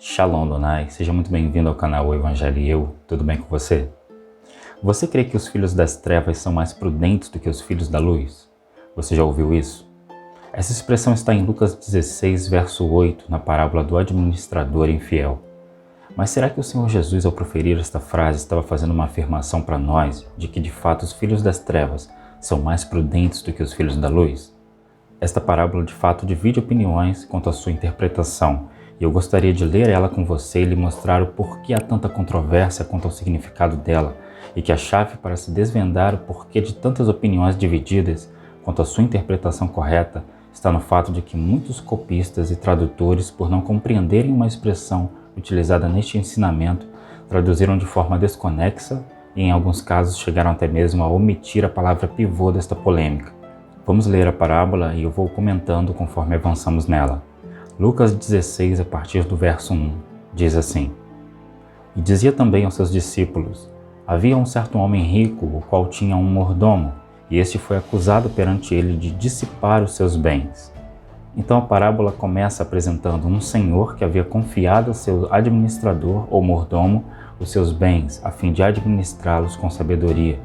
Shalom Donai, seja muito bem-vindo ao canal O Evangelho e Eu, tudo bem com você? Você crê que os filhos das trevas são mais prudentes do que os filhos da luz? Você já ouviu isso? Essa expressão está em Lucas 16, verso 8, na parábola do administrador infiel. Mas será que o Senhor Jesus, ao proferir esta frase, estava fazendo uma afirmação para nós de que de fato os filhos das trevas são mais prudentes do que os filhos da luz? Esta parábola de fato divide opiniões quanto à sua interpretação, e eu gostaria de ler ela com você e lhe mostrar o porquê há tanta controvérsia quanto ao significado dela, e que a chave para se desvendar o porquê de tantas opiniões divididas quanto à sua interpretação correta está no fato de que muitos copistas e tradutores, por não compreenderem uma expressão utilizada neste ensinamento, traduziram de forma desconexa e em alguns casos chegaram até mesmo a omitir a palavra pivô desta polêmica. Vamos ler a parábola e eu vou comentando conforme avançamos nela. Lucas 16, a partir do verso 1, diz assim: E dizia também aos seus discípulos: Havia um certo homem rico, o qual tinha um mordomo, e este foi acusado perante ele de dissipar os seus bens. Então a parábola começa apresentando um senhor que havia confiado ao seu administrador ou mordomo os seus bens, a fim de administrá-los com sabedoria.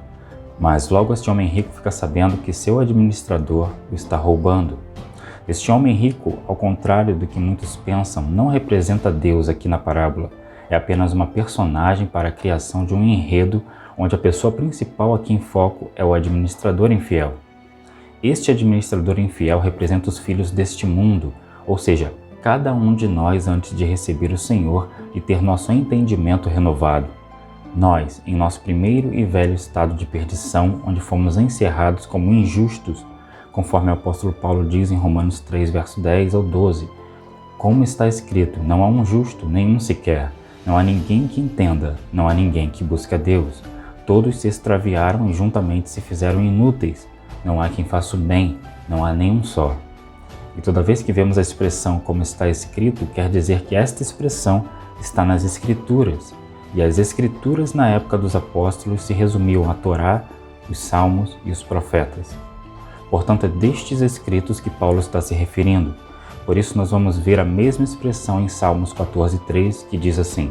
Mas logo este homem rico fica sabendo que seu administrador o está roubando. Este homem rico, ao contrário do que muitos pensam, não representa Deus aqui na parábola. É apenas uma personagem para a criação de um enredo onde a pessoa principal aqui em foco é o administrador infiel. Este administrador infiel representa os filhos deste mundo, ou seja, cada um de nós antes de receber o Senhor e ter nosso entendimento renovado. Nós, em nosso primeiro e velho estado de perdição, onde fomos encerrados como injustos, conforme o apóstolo Paulo diz em Romanos 3, verso 10 ao 12. Como está escrito, não há um justo, nenhum sequer. Não há ninguém que entenda, não há ninguém que busque a Deus. Todos se extraviaram e juntamente se fizeram inúteis. Não há quem faça o bem, não há nenhum só. E toda vez que vemos a expressão como está escrito, quer dizer que esta expressão está nas Escrituras. E as Escrituras na época dos apóstolos se resumiam a Torá, os Salmos e os Profetas. Portanto, é destes escritos que Paulo está se referindo. Por isso nós vamos ver a mesma expressão em Salmos 14:3, que diz assim: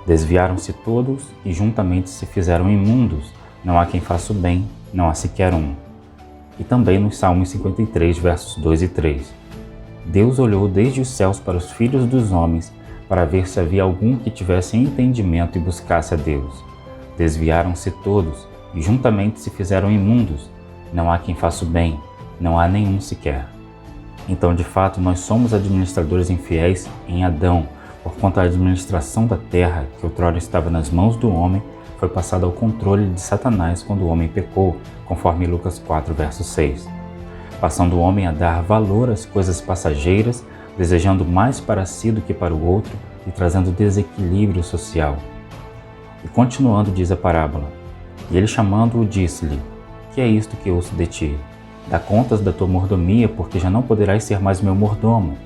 Desviaram-se todos e juntamente se fizeram imundos, não há quem faça o bem, não há sequer um. E também nos Salmos 53, versos 2 e 3. Deus olhou desde os céus para os filhos dos homens, para ver se havia algum que tivesse entendimento e buscasse a Deus. Desviaram-se todos e juntamente se fizeram imundos, não há quem faça o bem, não há nenhum sequer. Então, de fato, nós somos administradores infiéis em Adão, porquanto a administração da terra, que outrora estava nas mãos do homem, foi passada ao controle de Satanás quando o homem pecou, conforme Lucas 4, verso 6. Passando o homem a dar valor às coisas passageiras, desejando mais para si do que para o outro e trazendo desequilíbrio social. E continuando diz a parábola: E ele chamando-o disse-lhe: Que é isto que ouço de ti? Dá contas da tua mordomia, porque já não poderás ser mais meu mordomo.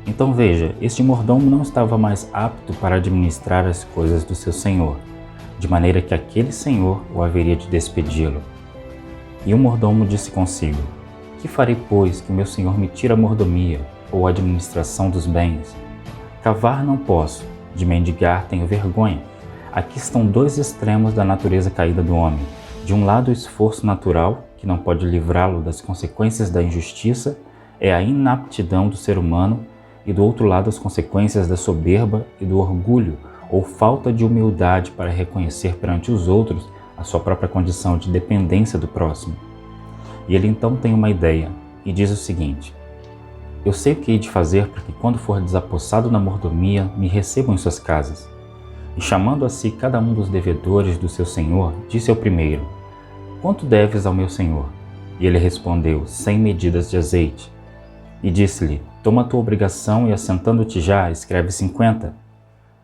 Então veja, este mordomo não estava mais apto para administrar as coisas do seu senhor, de maneira que aquele senhor o haveria de despedi-lo. E o mordomo disse consigo: Que farei, pois, que meu senhor me tire a mordomia, ou a administração dos bens? Cavar não posso, de mendigar tenho vergonha. Aqui estão dois extremos da natureza caída do homem. De um lado, o esforço natural, que não pode livrá-lo das consequências da injustiça, é a inaptidão do ser humano, e do outro lado, as consequências da soberba e do orgulho, ou falta de humildade para reconhecer perante os outros a sua própria condição de dependência do próximo. E ele então tem uma ideia, e diz o seguinte: Eu sei o que hei de fazer para que, quando for desapossado na mordomia, me recebam em suas casas. E chamando a si cada um dos devedores do seu senhor, disse ao primeiro: Quanto deves ao meu senhor? E ele respondeu: 100 medidas de azeite. E disse-lhe: Toma a tua obrigação e, assentando-te já, escreve 50.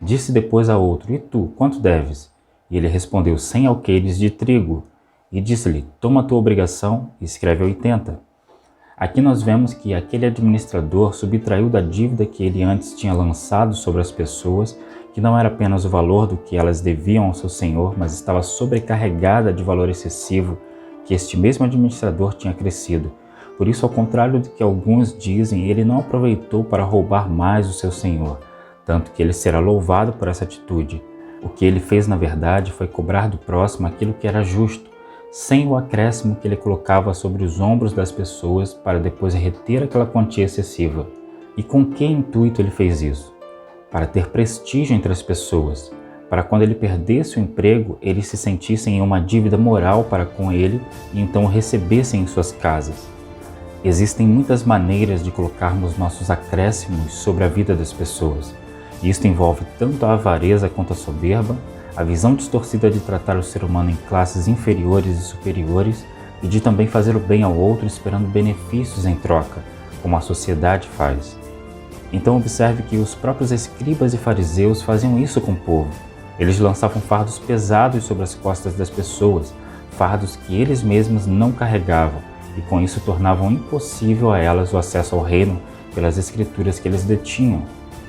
Disse depois a outro: E tu, quanto deves? E ele respondeu: 100 alqueires de trigo. E disse-lhe: Toma a tua obrigação e escreve 80. Aqui nós vemos que aquele administrador subtraiu da dívida que ele antes tinha lançado sobre as pessoas, que não era apenas o valor do que elas deviam ao seu senhor, mas estava sobrecarregada de valor excessivo que este mesmo administrador tinha crescido. Por isso, ao contrário do que alguns dizem, ele não aproveitou para roubar mais o seu senhor. tanto que ele será louvado por essa atitude. O que ele fez, na verdade, foi cobrar do próximo aquilo que era justo, sem o acréscimo que ele colocava sobre os ombros das pessoas para depois reter aquela quantia excessiva. E com que intuito ele fez isso? Para ter prestígio entre as pessoas, para quando ele perdesse o emprego, eles se sentissem em uma dívida moral para com ele e então o recebessem em suas casas. Existem muitas maneiras de colocarmos nossos acréscimos sobre a vida das pessoas. E isto envolve tanto a avareza quanto a soberba, a visão distorcida de tratar o ser humano em classes inferiores e superiores e de também fazer o bem ao outro esperando benefícios em troca, como a sociedade faz. Então observe que os próprios escribas e fariseus faziam isso com o povo. Eles lançavam fardos pesados sobre as costas das pessoas, fardos que eles mesmos não carregavam, e com isso tornavam impossível a elas o acesso ao reino pelas escrituras que eles detinham.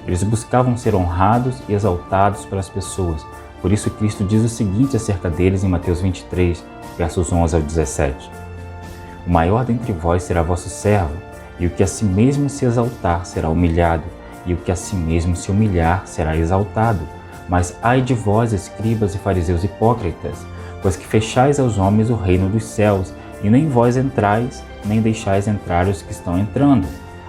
Eles buscavam ser honrados e exaltados pelas pessoas. Por isso Cristo diz o seguinte acerca deles em Mateus 23, versos 11 ao 17. O maior dentre vós será vosso servo, e o que a si mesmo se exaltar será humilhado, e o que a si mesmo se humilhar será exaltado. Mas ai de vós, escribas e fariseus hipócritas, pois que fechais aos homens o reino dos céus, e nem vós entrais, nem deixais entrar os que estão entrando.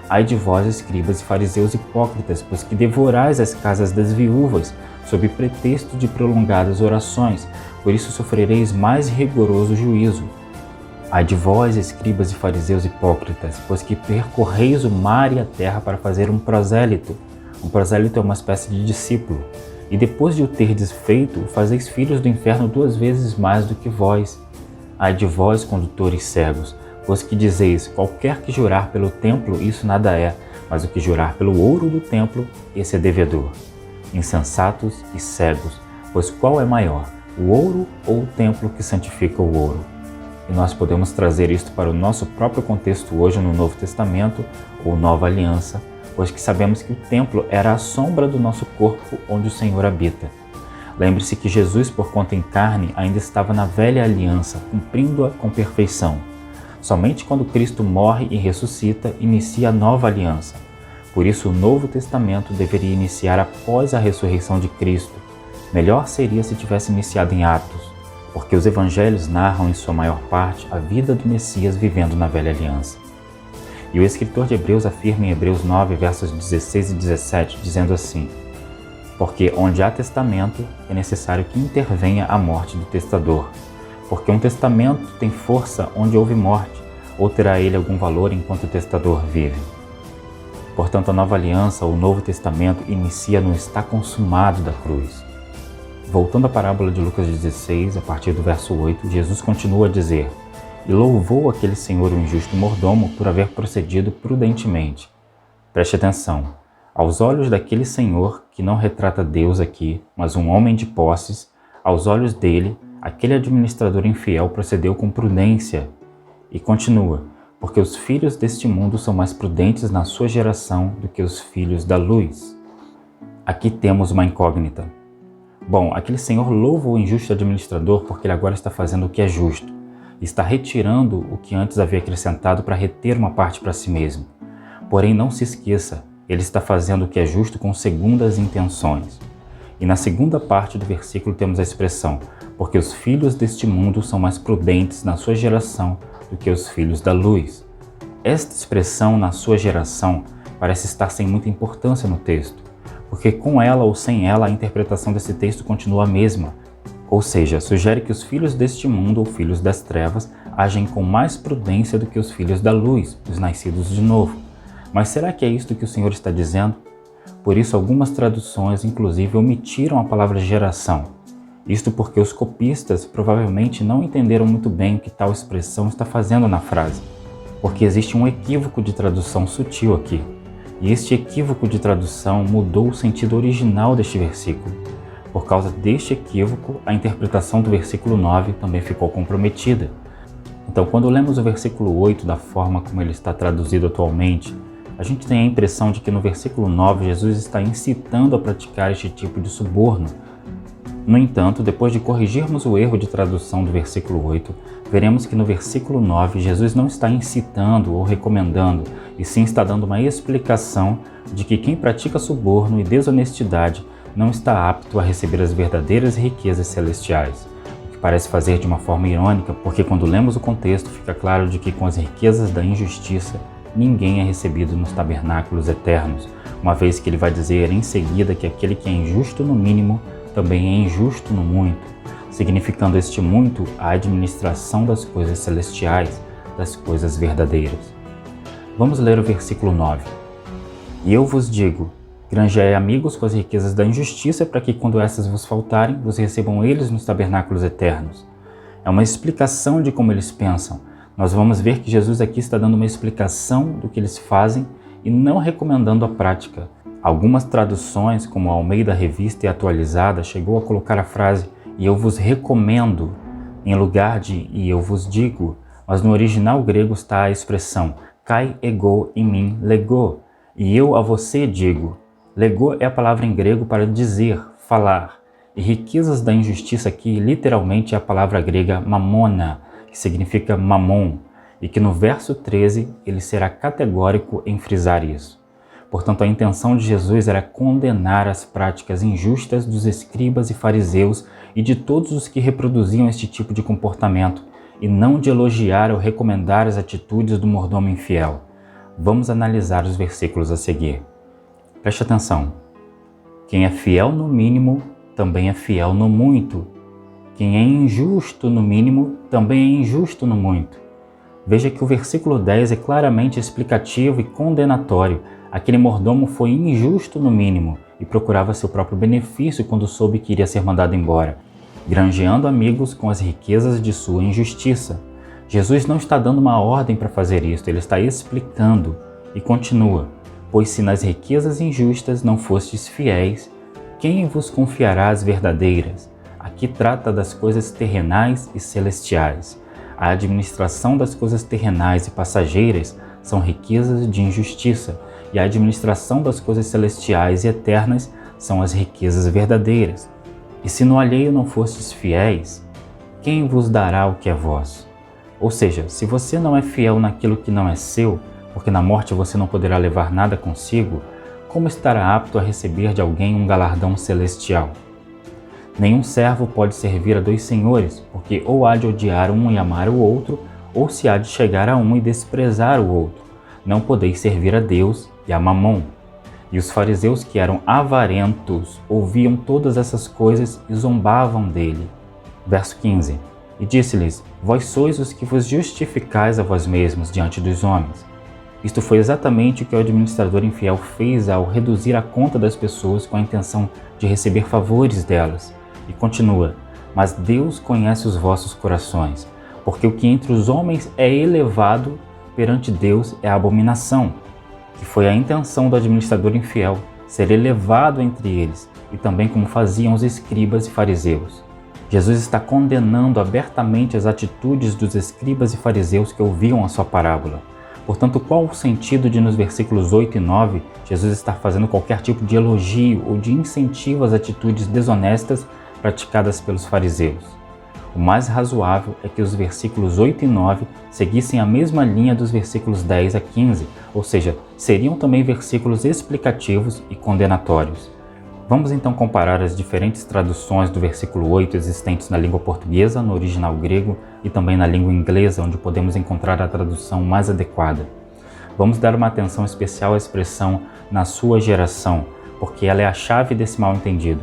Ai de vós, escribas e fariseus hipócritas, pois que devorais as casas das viúvas, sob pretexto de prolongadas orações, por isso sofrereis mais rigoroso juízo. Ai de vós, escribas e fariseus hipócritas, pois que percorreis o mar e a terra para fazer um prosélito. Um prosélito é uma espécie de discípulo. E depois de o terdes feito, fazeis filhos do inferno 2 vezes mais do que vós. Ai de vós, condutores cegos, pois que dizeis, qualquer que jurar pelo templo, isso nada é, mas o que jurar pelo ouro do templo, esse é devedor. Insensatos e cegos, pois qual é maior, o ouro ou o templo que santifica o ouro? E nós podemos trazer isto para o nosso próprio contexto hoje no Novo Testamento ou Nova Aliança, pois que sabemos que o templo era a sombra do nosso corpo onde o Senhor habita. Lembre-se que Jesus, por conta em carne, ainda estava na velha aliança, cumprindo-a com perfeição. Somente quando Cristo morre e ressuscita, inicia a nova aliança. Por isso, o Novo Testamento deveria iniciar após a ressurreição de Cristo. Melhor seria se tivesse iniciado em Atos, porque os evangelhos narram, em sua maior parte, a vida do Messias vivendo na velha aliança. E o escritor de Hebreus afirma em Hebreus 9, versos 16 e 17, dizendo assim: porque onde há testamento, é necessário que intervenha a morte do testador. Porque um testamento tem força onde houve morte, ou terá ele algum valor enquanto o testador vive. Portanto, a nova aliança, ou o Novo Testamento, inicia no está consumado da cruz. Voltando à parábola de Lucas 16, a partir do verso 8, Jesus continua a dizer: e louvou aquele senhor o injusto mordomo por haver procedido prudentemente. Preste atenção. Aos olhos daquele senhor, que não retrata Deus aqui, mas um homem de posses, aos olhos dele, aquele administrador infiel procedeu com prudência. E continua, porque os filhos deste mundo são mais prudentes na sua geração do que os filhos da luz. Aqui temos uma incógnita. Bom, aquele senhor louva o injusto administrador porque ele agora está fazendo o que é justo. Está retirando o que antes havia acrescentado para reter uma parte para si mesmo. Porém, não se esqueça, ele está fazendo o que é justo com segundas intenções. E na segunda parte do versículo temos a expressão, porque os filhos deste mundo são mais prudentes na sua geração do que os filhos da luz. Esta expressão, na sua geração, parece estar sem muita importância no texto, porque com ela ou sem ela a interpretação desse texto continua a mesma. Ou seja, sugere que os filhos deste mundo ou filhos das trevas agem com mais prudência do que os filhos da luz, os nascidos de novo. Mas será que é isto que o Senhor está dizendo? Por isso, algumas traduções, inclusive, omitiram a palavra geração. Isto porque os copistas provavelmente não entenderam muito bem o que tal expressão está fazendo na frase, porque existe um equívoco de tradução sutil aqui. E este equívoco de tradução mudou o sentido original deste versículo. Por causa deste equívoco, a interpretação do versículo 9 também ficou comprometida. Então, quando lemos o versículo 8 da forma como ele está traduzido atualmente, a gente tem a impressão de que no versículo 9 Jesus está incitando a praticar este tipo de suborno. No entanto, depois de corrigirmos o erro de tradução do versículo 8, veremos que no versículo 9 Jesus não está incitando ou recomendando, e sim está dando uma explicação de que quem pratica suborno e desonestidade não está apto a receber as verdadeiras riquezas celestiais. O que parece fazer de uma forma irônica, porque quando lemos o contexto fica claro de que com as riquezas da injustiça ninguém é recebido nos tabernáculos eternos, uma vez que ele vai dizer em seguida que aquele que é injusto no mínimo também é injusto no muito, significando este muito a administração das coisas celestiais, das coisas verdadeiras. Vamos ler o versículo 9. E eu vos digo, granjeai amigos com as riquezas da injustiça, para que quando essas vos faltarem, vos recebam eles nos tabernáculos eternos. É uma explicação de como eles pensam. Nós vamos ver que Jesus aqui está dando uma explicação do que eles fazem e não recomendando a prática. Algumas traduções, como a Almeida Revista e Atualizada, chegou a colocar a frase "e eu vos recomendo" em lugar de "e eu vos digo", mas no original grego está a expressão "kai ego imin lego", e eu a você digo. Lego é a palavra em grego para dizer, falar, e riquezas da injustiça aqui literalmente é a palavra grega mamona, que significa mamon, e que no verso 13 ele será categórico em frisar isso. Portanto, a intenção de Jesus era condenar as práticas injustas dos escribas e fariseus e de todos os que reproduziam este tipo de comportamento, e não de elogiar ou recomendar as atitudes do mordomo infiel. Vamos analisar os versículos a seguir. Preste atenção. Quem é fiel no mínimo, também é fiel no muito. Quem é injusto no mínimo, também é injusto no muito. Veja que o versículo 10 é claramente explicativo e condenatório. Aquele mordomo foi injusto no mínimo e procurava seu próprio benefício quando soube que iria ser mandado embora, granjeando amigos com as riquezas de sua injustiça. Jesus não está dando uma ordem para fazer isto, ele está explicando e continua: pois se nas riquezas injustas não fostes fiéis, quem vos confiará as verdadeiras? Aqui trata das coisas terrenais e celestiais. A administração das coisas terrenais e passageiras são riquezas de injustiça, e a administração das coisas celestiais e eternas são as riquezas verdadeiras. E se no alheio não fostes fiéis, quem vos dará o que é vosso? Ou seja, se você não é fiel naquilo que não é seu, porque na morte você não poderá levar nada consigo, como estará apto a receber de alguém um galardão celestial? Nenhum servo pode servir a dois senhores, porque ou há de odiar um e amar o outro, ou se há de chegar a um e desprezar o outro. Não podeis servir a Deus e a Mamon. E os fariseus, que eram avarentos, ouviam todas essas coisas e zombavam dele. Verso 15. E disse-lhes: vós sois os que vos justificais a vós mesmos diante dos homens. Isto foi exatamente o que o administrador infiel fez ao reduzir a conta das pessoas com a intenção de receber favores delas. E continua: mas Deus conhece os vossos corações, porque o que entre os homens é elevado, perante Deus é abominação. Que foi a intenção do administrador infiel, ser elevado entre eles, e também como faziam os escribas e fariseus. Jesus está condenando abertamente as atitudes dos escribas e fariseus que ouviam a sua parábola. Portanto, qual o sentido de nos versículos 8 e 9 Jesus estar fazendo qualquer tipo de elogio ou de incentivo às atitudes desonestas praticadas pelos fariseus? O mais razoável é que os versículos 8 e 9 seguissem a mesma linha dos versículos 10 a 15, ou seja, seriam também versículos explicativos e condenatórios. Vamos então comparar as diferentes traduções do versículo 8 existentes na língua portuguesa, no original grego e também na língua inglesa, onde podemos encontrar a tradução mais adequada. Vamos dar uma atenção especial à expressão "na sua geração", porque ela é a chave desse mal-entendido.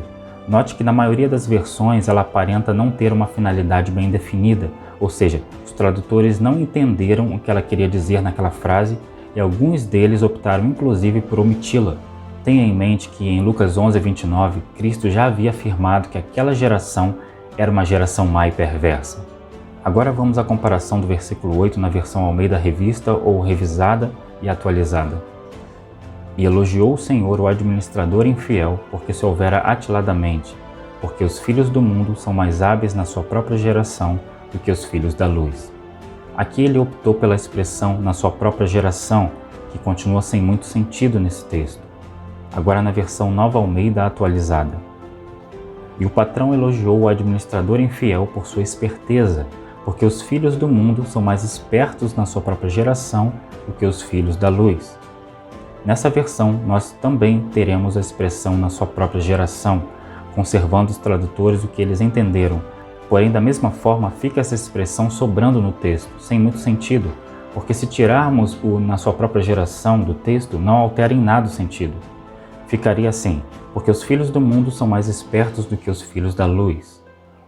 Note que na maioria das versões ela aparenta não ter uma finalidade bem definida, ou seja, os tradutores não entenderam o que ela queria dizer naquela frase e alguns deles optaram inclusive por omiti-la. Tenha em mente que em Lucas 11:29, Cristo já havia afirmado que aquela geração era uma geração má e perversa. Agora vamos à comparação do versículo 8 na versão Almeida Revista ou Revisada e Atualizada. E elogiou o Senhor o administrador infiel, porque se houvera atiladamente, porque os filhos do mundo são mais hábeis na sua própria geração do que os filhos da luz. Aqui ele optou pela expressão "na sua própria geração", que continua sem muito sentido nesse texto. Agora na versão Nova Almeida Atualizada. E o patrão elogiou o administrador infiel por sua esperteza, porque os filhos do mundo são mais espertos na sua própria geração do que os filhos da luz. Nessa versão, nós também teremos a expressão na sua própria geração, conservando os tradutores o que eles entenderam. Porém, da mesma forma, fica essa expressão sobrando no texto, sem muito sentido, porque se tirarmos o na sua própria geração do texto, não altera em nada o sentido. Ficaria assim, porque os filhos do mundo são mais espertos do que os filhos da luz.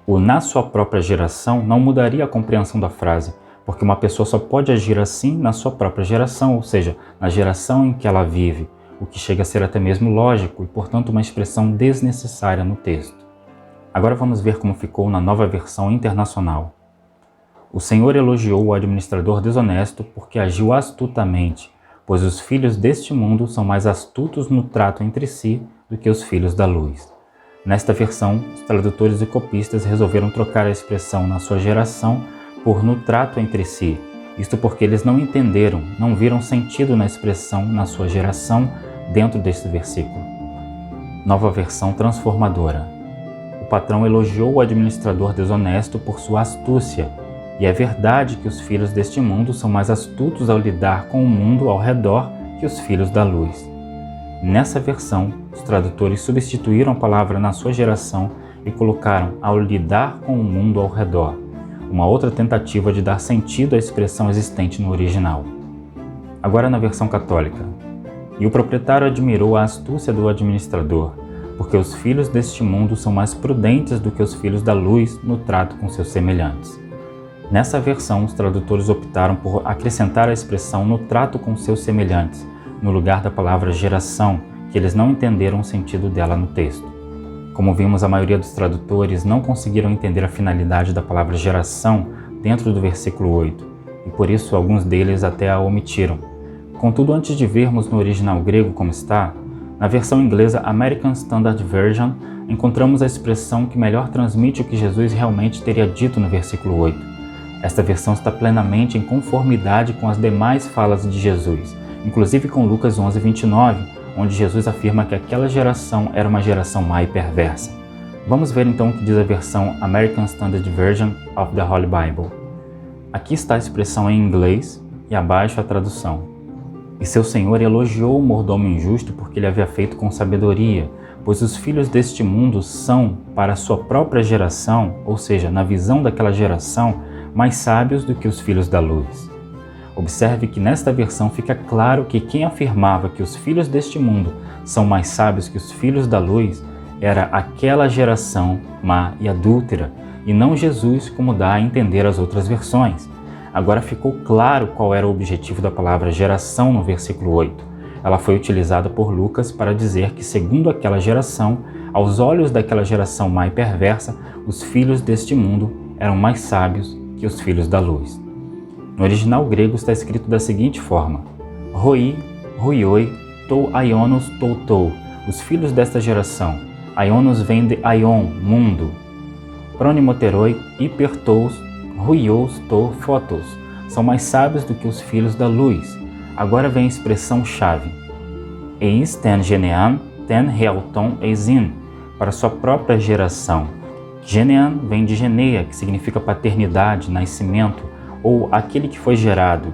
O na sua própria geração não mudaria a compreensão da frase, porque uma pessoa só pode agir assim na sua própria geração, ou seja, na geração em que ela vive, o que chega a ser até mesmo lógico e, portanto, uma expressão desnecessária no texto. Agora vamos ver como ficou na nova versão internacional. O Senhor elogiou o administrador desonesto porque agiu astutamente, pois os filhos deste mundo são mais astutos no trato entre si do que os filhos da luz. Nesta versão, os tradutores e copistas resolveram trocar a expressão na sua geração por no trato entre si, isto porque eles não entenderam, não viram sentido na expressão na sua geração dentro deste versículo. Nova versão transformadora. O patrão elogiou o administrador desonesto por sua astúcia, e é verdade que os filhos deste mundo são mais astutos ao lidar com o mundo ao redor que os filhos da luz. Nessa versão, os tradutores substituíram a palavra na sua geração e colocaram ao lidar com o mundo ao redor, uma outra tentativa de dar sentido à expressão existente no original. Agora na versão católica. E o proprietário admirou a astúcia do administrador, porque os filhos deste mundo são mais prudentes do que os filhos da luz no trato com seus semelhantes. Nessa versão, os tradutores optaram por acrescentar a expressão no trato com seus semelhantes, no lugar da palavra geração, que eles não entenderam o sentido dela no texto. Como vimos, a maioria dos tradutores não conseguiram entender a finalidade da palavra geração dentro do versículo 8, e por isso alguns deles até a omitiram. Contudo, antes de vermos no original grego como está, na versão inglesa American Standard Version, encontramos a expressão que melhor transmite o que Jesus realmente teria dito no versículo 8. Esta versão está plenamente em conformidade com as demais falas de Jesus, inclusive com Lucas 11:29, onde Jesus afirma que aquela geração era uma geração má e perversa. Vamos ver então o que diz a versão American Standard Version of the Holy Bible. Aqui está a expressão em inglês e abaixo a tradução. E seu senhor elogiou o mordomo injusto porque ele havia feito com sabedoria, pois os filhos deste mundo são, para a sua própria geração, ou seja, na visão daquela geração, mais sábios do que os filhos da luz. Observe que nesta versão fica claro que quem afirmava que os filhos deste mundo são mais sábios que os filhos da luz era aquela geração má e adúltera, e não Jesus, como dá a entender as outras versões. Agora ficou claro qual era o objetivo da palavra geração no versículo 8. Ela foi utilizada por Lucas para dizer que, segundo aquela geração, aos olhos daquela geração má e perversa, os filhos deste mundo eram mais sábios que os filhos da luz. No original grego está escrito da seguinte forma: Roi, Ruioi, Tou Aionos Tou Tou, os filhos desta geração. Aionos vem de Aion, mundo. Pronimoteroi, Hipertous, Ruios Tou Fotos, são mais sábios do que os filhos da luz. Agora vem a expressão-chave. Eis ten genean, ten realton eisin, para sua própria geração. Genean vem de Genea, que significa paternidade, nascimento, ou aquele que foi gerado.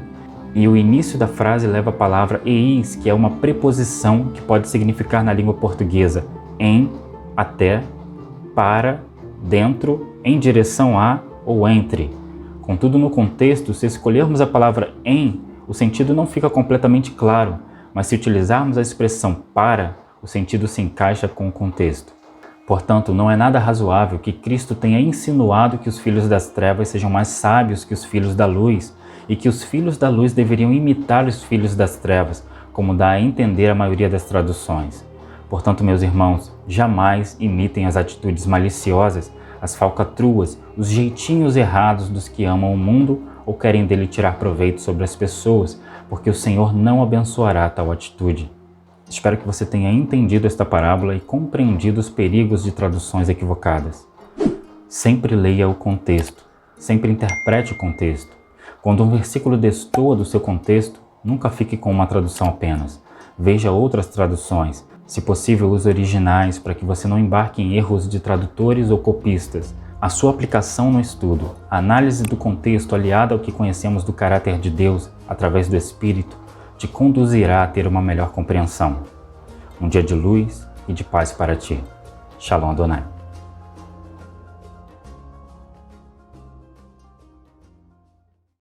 E o início da frase leva a palavra eis, que é uma preposição que pode significar na língua portuguesa em, até, para, dentro, em direção a ou entre. Contudo, no contexto, se escolhermos a palavra em, o sentido não fica completamente claro, mas se utilizarmos a expressão para, o sentido se encaixa com o contexto. Portanto, não é nada razoável que Cristo tenha insinuado que os filhos das trevas sejam mais sábios que os filhos da luz e que os filhos da luz deveriam imitar os filhos das trevas, como dá a entender a maioria das traduções. Portanto, meus irmãos, jamais imitem as atitudes maliciosas, as falcatruas, os jeitinhos errados dos que amam o mundo ou querem dele tirar proveito sobre as pessoas, porque o Senhor não abençoará tal atitude. Espero que você tenha entendido esta parábola e compreendido os perigos de traduções equivocadas. Sempre leia o contexto, sempre interprete o contexto. Quando um versículo destoa do seu contexto, nunca fique com uma tradução apenas. Veja outras traduções, Se possível, use originais para que você não embarque em erros de tradutores ou copistas. A sua aplicação no estudo, a análise do contexto aliada ao que conhecemos do caráter de Deus através do Espírito, te conduzirá a ter uma melhor compreensão. Um dia de luz e de paz para ti. Shalom Adonai.